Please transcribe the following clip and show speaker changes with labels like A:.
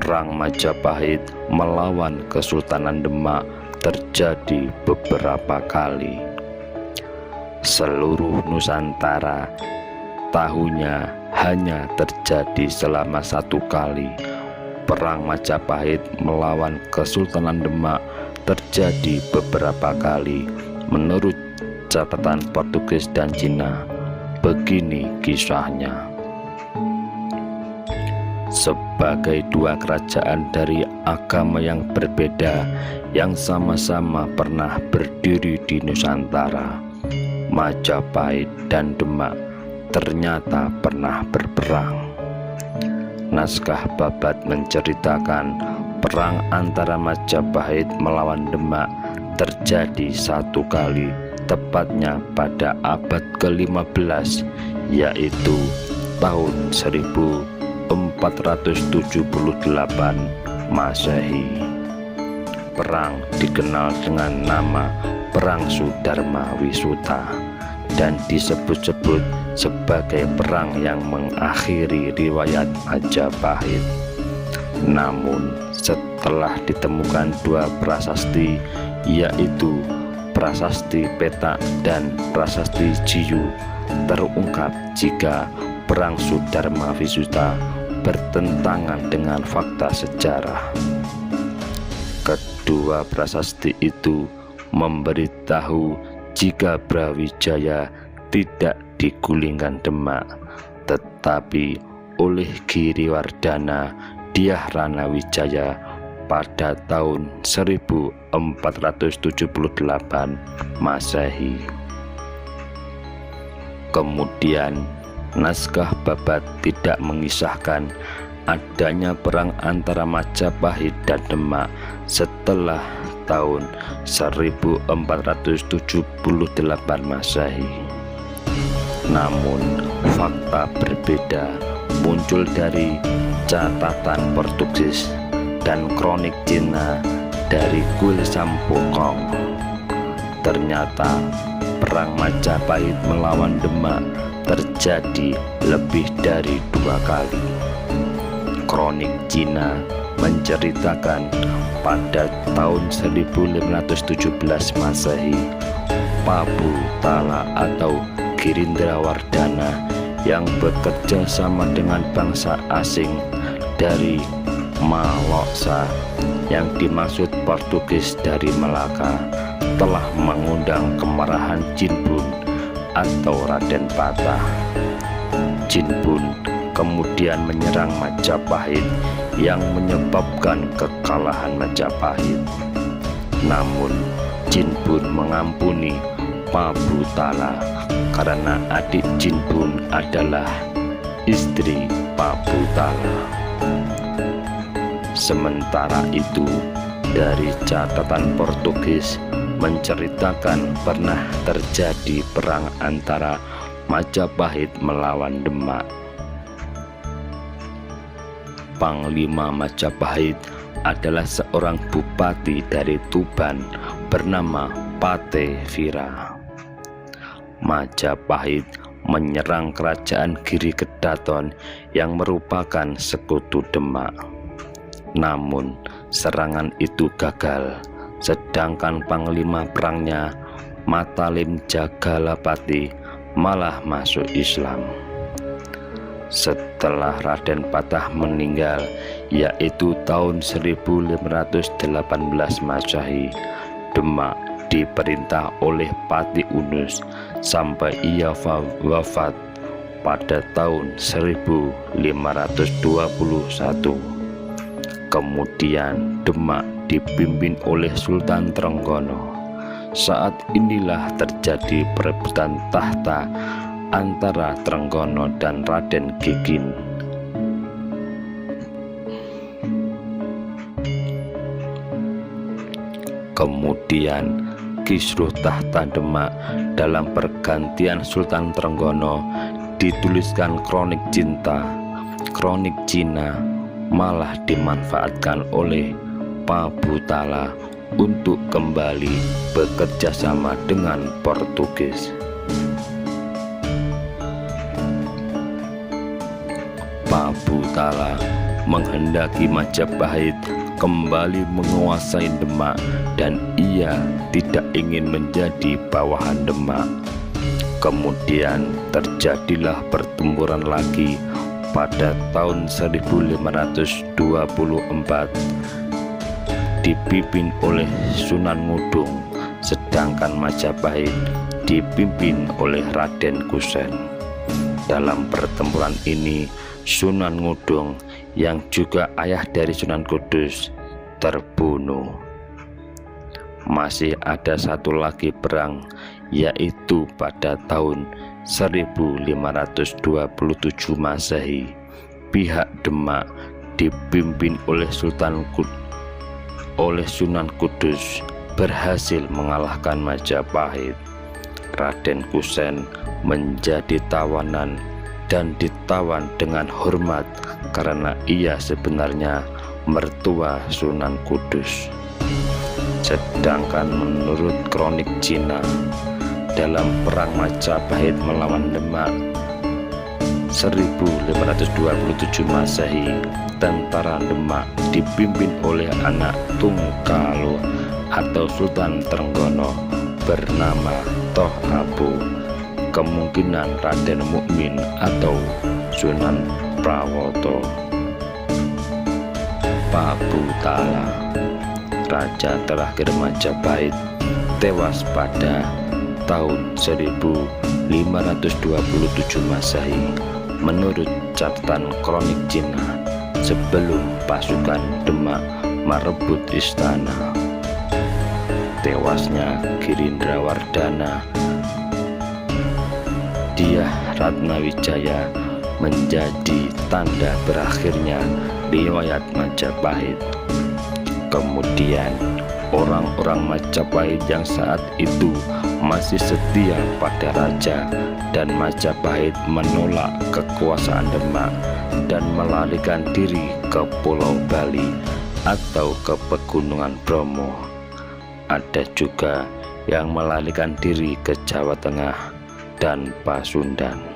A: Perang Majapahit melawan Kesultanan Demak terjadi beberapa kali. Seluruh Nusantara tahunya hanya terjadi selama 1 kali. Perang Majapahit melawan Kesultanan Demak terjadi beberapa kali. Menurut catatan Portugis dan Cina, begini kisahnya. Sebagai 2 kerajaan dari agama yang berbeda yang sama-sama pernah berdiri di Nusantara, Majapahit dan Demak ternyata pernah berperang. Naskah Babat menceritakan perang antara Majapahit melawan Demak terjadi 1 kali, tepatnya pada abad ke-15, yaitu tahun 1478 Masehi. Perang dikenal dengan nama Perang Sudarma Wisuta dan disebut-sebut sebagai perang yang mengakhiri riwayat Majapahit. Namun setelah ditemukan 2 prasasti, yaitu Prasasti Petak dan Prasasti Jiyu, terungkap jika Perang Sudarma Wisuta bertentangan dengan fakta sejarah. Kedua prasasti itu memberitahu jika Brawijaya tidak digulingkan Demak, tetapi oleh Giriwardhana Dyah Ranawijaya pada tahun 1478 Masehi. Kemudian naskah Babat tidak mengisahkan adanya perang antara Majapahit dan Demak setelah tahun 1478 Masehi. Namun fakta berbeda muncul dari catatan Portugis dan kronik Cina dari kuil Sampokong. Ternyata perang Majapahit melawan Demak terjadi lebih dari 2 kali. Kronik Cina menceritakan pada tahun 1517 Masehi, Prabu Tala atau Girindrawardhana yang bekerja sama dengan bangsa asing dari Maloksa, yang dimaksud Portugis dari Melaka, telah mengundang kemarahan Jinbun atau Raden Patah. Jinbun kemudian menyerang Majapahit yang menyebabkan kekalahan Majapahit. Namun Jinbun mengampuni Prabu Tala karena adik Jinbun adalah istri Prabu Tala. Sementara itu, dari catatan Portugis menceritakan pernah terjadi perang antara Majapahit melawan Demak. Panglima Majapahit adalah seorang bupati dari Tuban bernama Pate Vira. Majapahit menyerang kerajaan Giri Kedaton yang merupakan sekutu Demak. Namun serangan itu gagal, sedangkan panglima perangnya Matalim Jagalapati malah masuk Islam. Setelah Raden Patah meninggal, yaitu tahun 1518 Masehi, Demak diperintah oleh Pati Unus sampai ia wafat pada tahun 1521. Kemudian Demak dipimpin oleh Sultan Trenggono. Saat inilah terjadi perebutan tahta antara Trenggono dan Raden Gigin. Kemudian kisruh tahta Demak dalam pergantian Sultan Trenggono dituliskan kronik cinta. Kronik Cina malah dimanfaatkan oleh Prabu Tala untuk kembali bekerja sama dengan Portugis. Prabu Tala menghendaki Majapahit kembali menguasai Demak dan ia tidak ingin menjadi bawahan Demak. Kemudian terjadilah pertempuran lagi pada tahun 1524 dipimpin oleh Sunan Ngudung, sedangkan Majapahit dipimpin oleh Raden Kusen. Dalam pertempuran ini Sunan Ngudung yang juga ayah dari Sunan Kudus terbunuh. Masih ada satu lagi perang, yaitu pada tahun 1527 Masehi. Pihak Demak dipimpin oleh Sunan Kudus berhasil mengalahkan Majapahit. Raden Kusen menjadi tawanan dan ditawan dengan hormat karena ia sebenarnya mertua Sunan Kudus. Sedangkan menurut kronik Cina, dalam perang Majapahit melawan Demak 1527 Masehi, tentara Demak dipimpin oleh anak Tungkalo atau Sultan Trenggono bernama Toh Abu, kemungkinan Raden Mukmin atau Sunan Prawoto. Pabutala, raja terakhir Majapahit, tewas pada tahun 1527 Masehi menurut catatan kronik Cina sebelum pasukan Demak merebut istana. Tewasnya Girindrawardhana Dyah Ratnawijaya menjadi tanda berakhirnya riwayat Majapahit. Kemudian orang-orang Majapahit yang saat itu masih setia pada raja dan Majapahit menolak kekuasaan Demak dan melarikan diri ke Pulau Bali atau ke Pegunungan Bromo. Ada juga yang melarikan diri ke Jawa Tengah dan Pasundan.